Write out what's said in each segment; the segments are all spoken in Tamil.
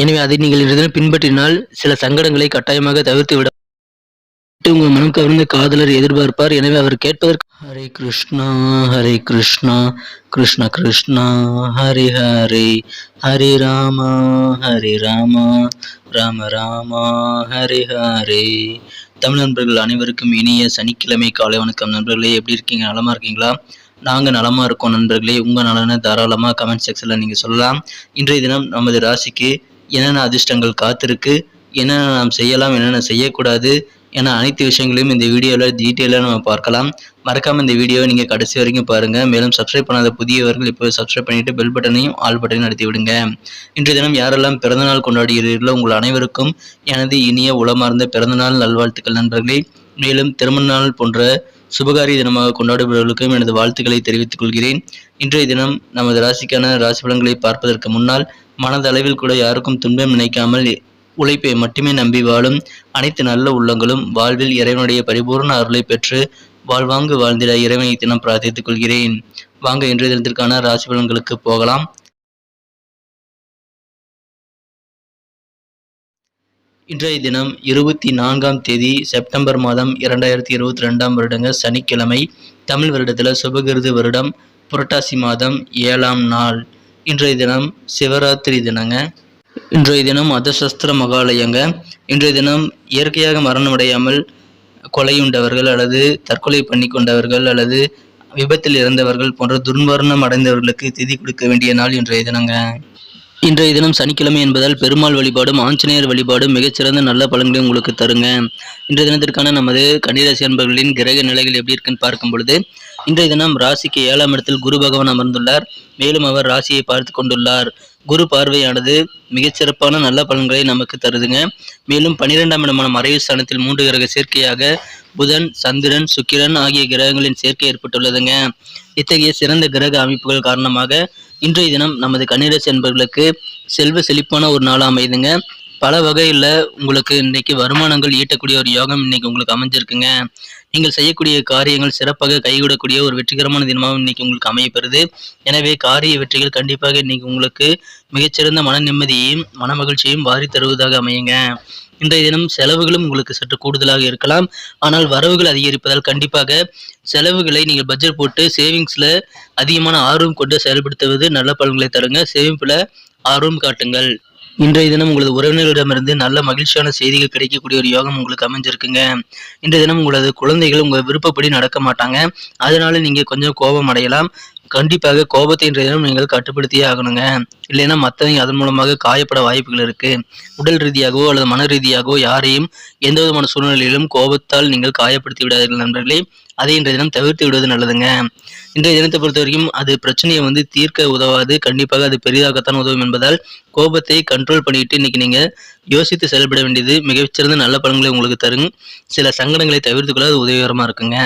எனவே அதை நீங்கள் இன்றைய தினம் பின்பற்றினால் சில சங்கடங்களை கட்டாயமாக தவிர்த்து விட உங்கள் மனம் கவர்ந்த காதலர் எதிர்பார்ப்பார். எனவே அவர் கேட்பதற்கு ஹரே கிருஷ்ணா ஹரே கிருஷ்ணா கிருஷ்ண கிருஷ்ணா ஹரி ஹரே ஹரே ராமா ராம ராமா ஹரி ஹரே. தமிழ் நண்பர்கள் அனைவருக்கும் இனிய சனிக்கிழமை காலை வணக்கம். நண்பர்களே, எப்படி இருக்கீங்க? நலமா இருக்கீங்களா? நாங்கள் நலமா இருக்கோம் நண்பர்களே. உங்கள் நலனை தாராளமாக கமெண்ட் செக்ஷனில் நீங்கள் சொல்லலாம். இன்றைய தினம் நமது ராசிக்கு என்னென்ன அதிர்ஷ்டங்கள் காத்திருக்கு, என்னென்ன நாம் செய்யலாம், என்னென்ன செய்யக்கூடாது என அனைத்து விஷயங்களையும் இந்த வீடியோவில் டீட்டெயிலாக நம்ம பார்க்கலாம். மறக்காமல் இந்த வீடியோவை நீங்கள் கடைசி வரைக்கும் பாருங்கள். மேலும் சப்ஸ்கிரைப் பண்ணாத புதியவர்கள் இப்போ சப்ஸ்கிரைப் பண்ணிவிட்டு பெல் பட்டனையும் ஆல் பட்டனையும் நடத்தி விடுங்க. இன்றைய தினம் யாரெல்லாம் பிறந்தநாள் கொண்டாடுகிறீர்களோ உங்கள் அனைவருக்கும் எனது இனிய உளமார்ந்த பிறந்தநாள் நல்வாழ்த்துக்கள் நண்பர்களே. மேலும் திருமண நாள் போன்ற சுபகாரிய தினமாக கொண்டாடுபவர்களுக்கும் எனது வாழ்த்துக்களை தெரிவித்துக் கொள்கிறேன். இன்றைய தினம் நமது ராசிக்கான ராசி பலன்களை பார்ப்பதற்கு முன்னால் மனதளவில் கூட யாருக்கும் துன்பம் நினைக்காமல் உழைப்பை மட்டுமே நம்பி வாழும் அனைத்து நல்ல உள்ளங்களும் வாழ்வில் இறைவனுடைய பரிபூர்ண அருளை பெற்று வாழ்வாங்கு வாழ்ந்திட இறைவனை தினம் பிரார்த்தித்துக் கொள்கிறேன். வாங்க இன்றைய தினத்திற்கான ராசி பலன்களுக்கு போகலாம். இன்றைய தினம் 24ஆம் தேதி செப்டம்பர் மாதம் 2022ஆம் வருடங்க சனிக்கிழமை. தமிழ் வருடத்தில் சுபகிருது வருடம் புரட்டாசி மாதம் 7ஆம் நாள். இன்றைய தினம் சிவராத்திரி தினங்க. இன்றைய தினம் அதசஸ்திர மகாலயங்க. இன்றைய தினம் இயற்கையாக மரணமடையாமல் கொலையுண்டவர்கள் அல்லது தற்கொலை பண்ணி கொண்டவர்கள் அல்லது விபத்தில் இறந்தவர்கள் போன்ற துர்மரணம் அடைந்தவர்களுக்கு திதி கொடுக்க வேண்டிய நாள் இன்றைய தினங்க. இன்றைய தினம் சனிக்கிழமை என்பதால் பெருமாள் வழிபாடும் ஆஞ்சநேயர் வழிபாடும் மிகச்சிறந்த நல்ல பலன்களை உங்களுக்கு தருங்க. இன்றைய தினத்திற்கான நமது கன்னிராசி அன்பர்களின் கிரக நிலைகள் எப்படி இருக்குன்னு பார்க்கும் பொழுது, இன்றைய தினம் ராசிக்கு 7ஆம் இடத்தில் குரு பகவான் அமர்ந்துள்ளார். மேலும் அவர் ராசியை பார்த்து கொண்டுள்ளார். குரு பார்வையானது மிகச்சிறப்பான நல்ல பலன்களை நமக்கு தருதுங்க. மேலும் 12ஆம் இடமான மறைவு ஸ்தானத்தில் 3 கிரக சேர்க்கையாக புதன், சந்திரன், சுக்கிரன் ஆகிய கிரகங்களின் சேர்க்கை ஏற்பட்டுள்ளதுங்க. இத்தகைய சிறந்த கிரக அமைப்புகள் காரணமாக இன்றைய தினம் நமது கன்னிராசி அன்பர்களுக்கு செல்வ செழிப்பான ஒரு நாளாக அமைதுங்க. பல வகையில் உங்களுக்கு இன்னைக்கு வருமானங்கள் ஈட்டக்கூடிய ஒரு யோகம் இன்னைக்கு உங்களுக்கு அமைஞ்சிருக்குங்க. நீங்கள் செய்யக்கூடிய காரியங்கள் சிறப்பாக கைகூடக்கூடிய ஒரு வெற்றிகரமான தினமாக இன்னைக்கு உங்களுக்கு அமையப்பெறுது. எனவே காரிய வெற்றிகள் கண்டிப்பாக இன்னைக்கு உங்களுக்கு மிகச்சிறந்த மன நிம்மதியையும் மன மகிழ்ச்சியையும் வாரி தருவதாக அமையுங்க. இன்றைய தினம் செலவுகளும் உங்களுக்கு சற்று கூடுதலாக இருக்கலாம். ஆனால் வரவுகள் அதிகரிப்பதால் கண்டிப்பாக செலவுகளை நீங்கள் பட்ஜெட் போட்டு சேவிங்ஸ்ல அதிகமான ஆர்வம் கொண்டு செயல்படுத்துவது நல்ல பலன்களை தருங்க. சேமிப்புல ஆர்வம் காட்டுங்கள். இன்றைய தினம் உங்களது உறவினர்களிடமிருந்து நல்ல மகிழ்ச்சியான செய்திகள் கிடைக்கக்கூடிய ஒரு யோகம் உங்களுக்கு அமைஞ்சிருக்குங்க. இன்றைய தினம் உங்களது குழந்தைகள் உங்கள் விருப்பப்படி நடக்க மாட்டாங்க. அதனால நீங்க கொஞ்சம் கோபம் அடையலாம். கண்டிப்பாக கோபத்தை இன்றைய தினம் நீங்கள் கட்டுப்படுத்தியே ஆகணுங்க. இல்லைன்னா மற்றவங்க அதன் மூலமாக காயப்பட வாய்ப்புகள் இருக்கு. உடல் ரீதியாகவோ அல்லது மன ரீதியாகவோ யாரையும் எந்த விதமான சூழ்நிலையிலும் கோபத்தால் நீங்கள் காயப்படுத்தி விடாதீர்கள் நண்பர்களே. அதை இன்றைய தினம் தவிர்த்து விடுவது நல்லதுங்க. இன்றைய தினத்தை பொறுத்த வரைக்கும் அது பிரச்சனையை தீர்க்க உதவாது. கண்டிப்பாக அது பெரிதாகத்தான் உதவும் என்பதால் கோபத்தை கண்ட்ரோல் பண்ணிட்டு இன்னைக்கு நீங்க யோசித்து செயல்பட வேண்டியது மிகச்சிறந்த நல்ல பலன்களை உங்களுக்கு தரும். சில சங்கடங்களை தவிர்த்து கொள்ள அது உதவிகரமா இருக்குங்க.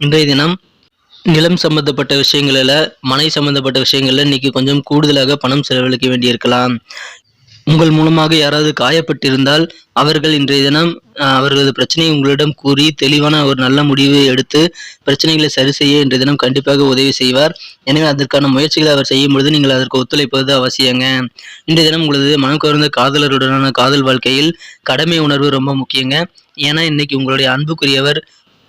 இன்றைய தினம் நிலம் சம்பந்தப்பட்ட விஷயங்கள்ல, மனை சம்பந்தப்பட்ட விஷயங்கள்ல இன்னைக்கு கொஞ்சம் கூடுதலாக பணம் செலவழிக்க வேண்டியிருக்கலாம். உங்கள் மூலமாக யாராவது காயப்பட்டிருந்தால் அவர்கள் இன்றைய தினம் அவர்களது பிரச்சனையை உங்களிடம் கூறி தெளிவான ஒரு நல்ல முடிவை எடுத்து பிரச்சனைகளை சரி செய்ய இன்றைய தினம் கண்டிப்பாக உதவி செய்வார். எனவே அதற்கான முயற்சிகளை அவர் செய்யும் பொழுது நீங்கள் அதற்கு ஒத்துழைப்பது அவசியங்க. இன்றைய தினம் உங்களது மனம் கவர்ந்த காதலருடனான காதல் வாழ்க்கையில் கடமை உணர்வு ரொம்ப முக்கியங்க. ஏன்னா இன்னைக்கு உங்களுடைய அன்புக்குரியவர்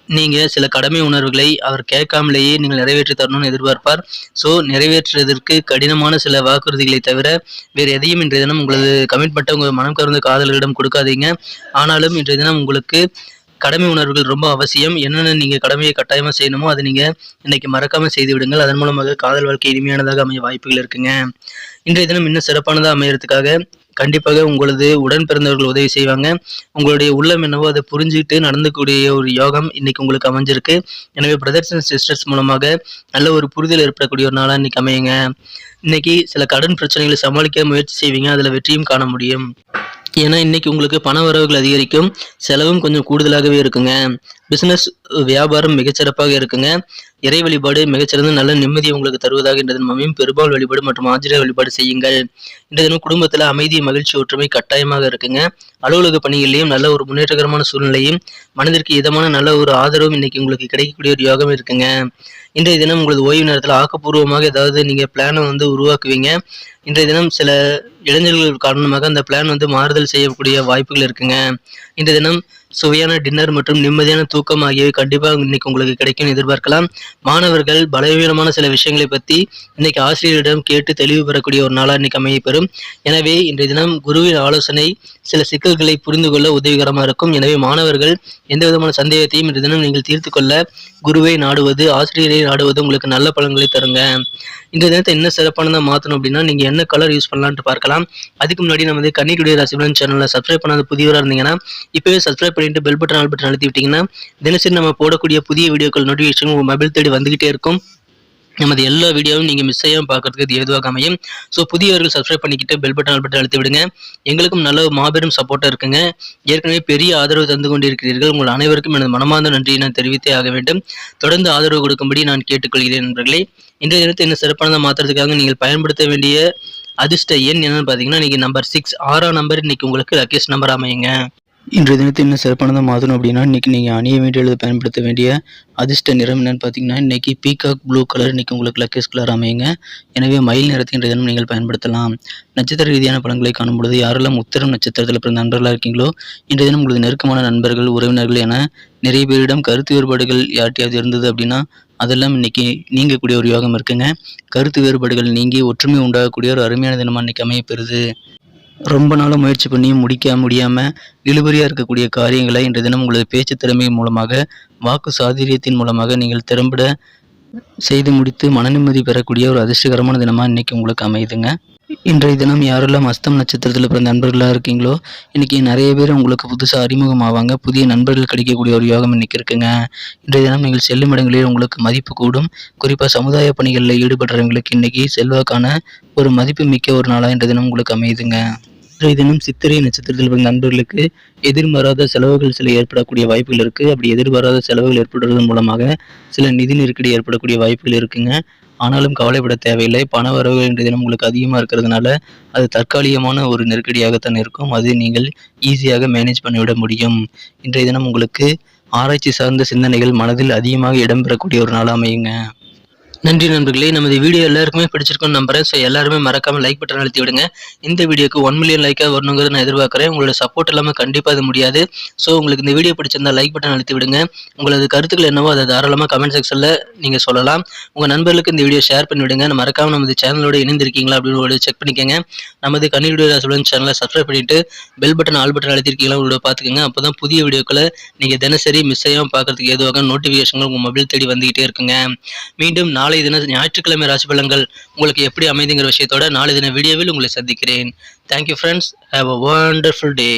நீங்க சில கடமை உணர்வுகளை அவர் கேட்காமலேயே நீங்கள் நிறைவேற்றி தரணும்னு எதிர்பார்ப்பார். ஸோ நிறைவேற்றுவதற்கு கடினமான சில வாக்குறுதிகளை தவிர வேறு எதையும் இன்றைய தினம் உங்களது கமிட்மெண்ட்டை உங்கள் மனம் கவர்ந்த காதலரிடம் கொடுக்காதீங்க. ஆனாலும் இன்றைய தினம் உங்களுக்கு கடமை உணர்வுகள் ரொம்ப அவசியம். என்னென்ன நீங்கள் கடமையை கட்டாயமாக செய்யணுமோ அதை நீங்கள் இன்னைக்கு மறக்காமல் செய்து விடுங்கள். அதன் மூலமாக காதல் வாழ்க்கை இனிமையானதாக அமைய வாய்ப்புகள் இருக்குங்க. இன்றைய தினம் இன்னும் சிறப்பானதாக அமையறதுக்காக கண்டிப்பாக உங்களது உடன் பிறந்தவர்கள் உதவி செய்வாங்க. உங்களுடைய உள்ளம் என்னவோ அதை புரிஞ்சுக்கிட்டு நடந்துக்கூடிய ஒரு யோகம் இன்னைக்கு உங்களுக்கு அமைஞ்சிருக்கு. எனவே பிரதர்ஸ் அண்ட் சிஸ்டர்ஸ் மூலமாக நல்ல ஒரு புரிதல் ஏற்படக்கூடிய ஒரு நாளாக இன்னைக்கு அமையுங்க. இன்னைக்கு சில கடன் பிரச்சனைகளை சமாளிக்க முயற்சி செய்வீங்க. அதில் வெற்றியும் காண முடியும். ஏன்னா இன்னைக்கு உங்களுக்கு பண வரவுகள் அதிகரிக்கும். செலவும் கொஞ்சம் கூடுதலாகவே இருக்குங்க. பிசினஸ் வியாபாரம் மிகச்சிறப்பாக இருக்குங்க. இறை வழிபாடு மிகச்சிறந்த நல்ல நிம்மதியை உங்களுக்கு தருவதாக இன்றைய தினமும் பெருமாள் வழிபாடு மற்றும் ஆஞ்சநேயர் வழிபாடு செய்யுங்கள். இன்றைய தினம் குடும்பத்தில் அமைதி, மகிழ்ச்சி, ஒற்றுமை கட்டாயமாக இருக்குங்க. அலுவலக பணிகளிலையும் நல்ல ஒரு முன்னேற்றகரமான சூழ்நிலையும் மனதிற்கு இதமான நல்ல ஒரு ஆதரவும் இன்னைக்கு உங்களுக்கு கிடைக்கக்கூடிய ஒரு யோகம் இருக்குங்க. இன்றைய தினம் உங்களது ஓய்வு நேரத்தில் ஆக்கப்பூர்வமாக ஏதாவது நீங்க பிளானை உருவாக்குவீங்க. இன்றைய தினம் சில இளைஞர்கள் காரணமாக அந்த பிளான் மாறுதல் செய்யக்கூடிய வாய்ப்புகள் இருக்குங்க. இன்றைய தினம் சுவையான டின்னர் மற்றும் நிம்மதியான தூக்கம் ஆகியவை கண்டிப்பாக இன்னைக்கு உங்களுக்கு கிடைக்கும்னு எதிர்பார்க்கலாம். மாணவர்கள் பலவீனமான சில விஷயங்களை பற்றி இன்னைக்கு ஆசிரியரிடம் கேட்டு தெளிவு பெறக்கூடிய ஒரு நாளாக இன்னைக்கு அமையப்பெறும். எனவே இன்றைய தினம் குருவின் ஆலோசனை சில சிக்கல்களை புரிந்து கொள்ள உதவிகரமாக இருக்கும். எனவே மாணவர்கள் எந்த விதமான சந்தேகத்தையும் இன்றைய தினம் நீங்கள் தீர்த்து கொள்ள குருவை நாடுவது, ஆசிரியரை நாடுவது உங்களுக்கு நல்ல பலன்களை தருங்க. இந்த தினத்தை என்ன சிறப்பானதாக மாற்றணும் அப்படின்னா, நீங்கள் என்ன கலர் யூஸ் பண்ணலான்ட்டு பார்க்கலாம். அதுக்கு முன்னாடி நம்ம கன்னியுடைய ராசிபலன் சேனலை சப்ஸ்கிரைப் பண்ணாத புதியவராக இருந்தீங்கன்னா இப்போவே சப்ஸ்கிரைப் பண்ணிட்டு பெல் பட்டன் ஆல் பட்டன் அழுத்தி விட்டீங்கன்னா தினசரி நம்ம போடக்கூடிய புதிய வீடியோக்கள் நோட்டிஃபிகேஷன் உங்கள் மொபைல் தேடி வந்துகிட்டே இருக்கும். நமது எல்லா வீடியோவும் நீங்கள் மிஸ் செய்யாமல் பார்க்கறதுக்கு இது ஏதுவாக அமையும். ஸோ புதியவர்கள் சப்ஸ்கிரைப் பண்ணிக்கிட்டு பெல் பட்டன் ஆல் பட்டன் அழுத்தி விடுங்க. எங்களுக்கும் நல்ல மாபெரும் சப்போர்ட்டாக இருக்குங்க. ஏற்கனவே பெரிய ஆதரவு தந்து கொண்டிருக்கிறீர்கள். உங்கள் அனைவருக்கும் எனது மனமார்ந்த நன்றியை நான் தெரிவித்தே ஆக வேண்டும். தொடர்ந்து ஆதரவு கொடுக்கும்படி நான் கேட்டுக்கொள்கிறேன் நண்பர்களே. இன்றைய தினத்தை இன்னும் சிறப்பானதாக மாற்றுறதுக்காக நீங்கள் பயன்படுத்த வேண்டிய அதிர்ஷ்ட எண் என்னன்னு பார்த்தீங்கன்னா, இன்னைக்கு நம்பர் 6 6ஆம் நம்பர் இன்னைக்கு உங்களுக்கு லக்கியஸ்ட் நம்பர் அமையுங்க. இன்றைய தினத்தை இன்னும் சிறப்பானதாக மாற்றணும் அப்படின்னா, இன்றைக்கி நீங்கள் அணிய வேண்டிய அல்லது பயன்படுத்த வேண்டிய அதிர்ஷ்ட நிறம் என்னென்னு பார்த்தீங்கன்னா, இன்றைக்கி பீகாக் ப்ளூ கலர் இன்றைக்கி உங்களுக்கு லக்கியஸ்ட் கலர் அமையுங்க. எனவே மயில் நிறத்தை இன்றைய தினம் நீங்கள் பயன்படுத்தலாம். நட்சத்திர ரீதியான பலன்களை காணும்பொழுது யாரெல்லாம் உத்திரம் நட்சத்திரத்தில் பிறந்த நண்பர்களாக இருக்கீங்களோ இன்றைய தினம் உங்களது நெருக்கமான நண்பர்கள், உறவினர்கள் என நிறைய பேரிடம் கருத்து வேறுபாடுகள் யார்ட்டையாவது இருந்தது அப்படின்னா அதெல்லாம் இன்னைக்கு நீங்கக்கூடிய ஒரு யோகம் இருக்குங்க. கருத்து வேறுபாடுகள் நீங்கி ஒற்றுமை உண்டாகக்கூடிய ஒரு அருமையான தினமாக இன்னைக்கு அமையப்பெறுது. ரொம்ப நாளாக முயற்சி பண்ணியும் முடியாமல் இழுபறியாக இருக்கக்கூடிய காரியங்களை இன்றைய தினம் உங்களது பேச்சு திறமை மூலமாக, வாக்கு சாதுரியத்தின் மூலமாக நீங்கள் திறம்பட செய்து முடித்து மன நிம்மதி பெறக்கூடிய ஒரு அதிர்ஷ்டகரமான தினமாக இன்றைக்கி உங்களுக்கு அமையுதுங்க. இன்றைய தினம் யாரெல்லாம் அஸ்தம் நட்சத்திரத்தில் பிறந்த நண்பர்களாக இருக்கீங்களோ இன்றைக்கி நிறைய பேர் உங்களுக்கு புதுசாக அறிமுகம் ஆவாங்க. புதிய நண்பர்கள் கிடைக்கக்கூடிய ஒரு யோகம் இன்றைக்கி இருக்குங்க. இன்றைய தினம் நீங்கள் செல்லும் இடங்களில் உங்களுக்கு மதிப்பு கூடும். குறிப்பாக சமுதாய பணிகளில் ஈடுபடுறவங்களுக்கு இன்றைக்கி செல்வாக்கான ஒரு மதிப்பு மிக்க ஒரு நாளாக இன்றைய தினம் உங்களுக்கு அமையுதுங்க. இன்றைய தினம் சித்திரை நட்சத்திரத்தில் பிறந்த நண்பர்களுக்கு எதிர்பாராத செலவுகள் சில ஏற்படக்கூடிய வாய்ப்புகள் இருக்குது. அப்படி எதிர்பாராத செலவுகள் ஏற்படுவதன் மூலமாக சில நிதி நெருக்கடி ஏற்படக்கூடிய வாய்ப்புகள் இருக்குங்க. ஆனாலும் கவலைப்பட தேவையில்லை. பண வரவுகள் இன்றைய தினம் உங்களுக்கு அதிகமாக இருக்கிறதுனால அது தற்காலிகமான ஒரு நெருக்கடியாகத்தான் இருக்கும். அது நீங்கள் ஈஸியாக மேனேஜ் பண்ணிவிட முடியும். இன்றைய தினம் உங்களுக்கு ஆராய்ச்சி சார்ந்த சிந்தனைகள் மனதில் அதிகமாக இடம்பெறக்கூடிய ஒரு நாள் அமையுங்க. நன்றி நண்பர்களே. நமது வீடியோ எல்லாருக்குமே பிடிச்சிருக்குன்னு நம்புறேன். ஸோ எல்லாருமே மறக்காமல் லைக் பட்டன் அழுத்தி விடுங்க. இந்த வீடியோக்கு 1 மில்லியன் லைக்காக வரணுங்கிறத நான் எதிர்பார்க்குறேன். உங்களோட சப்போர்ட் இல்லாமல் கண்டிப்பாக அது முடியாது. ஸோ உங்களுக்கு இந்த வீடியோ பிடிச்சிருந்தா லைக் பட்டன் அழுத்தி விடுங்க. உங்களது கருத்துக்கள் என்னவோ அதை தாராளமாக கமெண்ட் செக்ஷனில் நீங்கள் சொல்லலாம். உங்கள் நண்பர்களுக்கு இந்த வீடியோ ஷேர் பண்ணி விடுங்க. மறக்காமல் நமது சேனலோட இணைந்திருக்கீங்களா அப்படின்னு செக் பண்ணிக்கோங்க. நமது கன்னியுடைய ராசிபலன் சேனலை சப்ஸ்கிரைப் பண்ணிட்டு பெல் பட்டன் ஆல் பட்டன் அழுத்திருக்கீங்களா உங்களோட பார்த்துக்கோங்க. அப்போ தான் புதிய வீடியோக்களை நீங்கள் தினசரி மிஸ் செய்யாமல் பார்க்கறதுக்கு ஏதுவாக நோட்டிஃபிகேஷன்கள் உங்கள் மொபைல் தேடி வந்துகிட்டே இருக்குங்க. மீண்டும் நாளை தின ஞாயிற்றுக்கிழமை ராசி பலன்கள் உங்களுக்கு எப்படி அமைதுங்கிற விஷயத்தோட நாளை தின வீடியோவில் உங்களை சந்திக்கிறேன். Thank you friends. Have a wonderful day.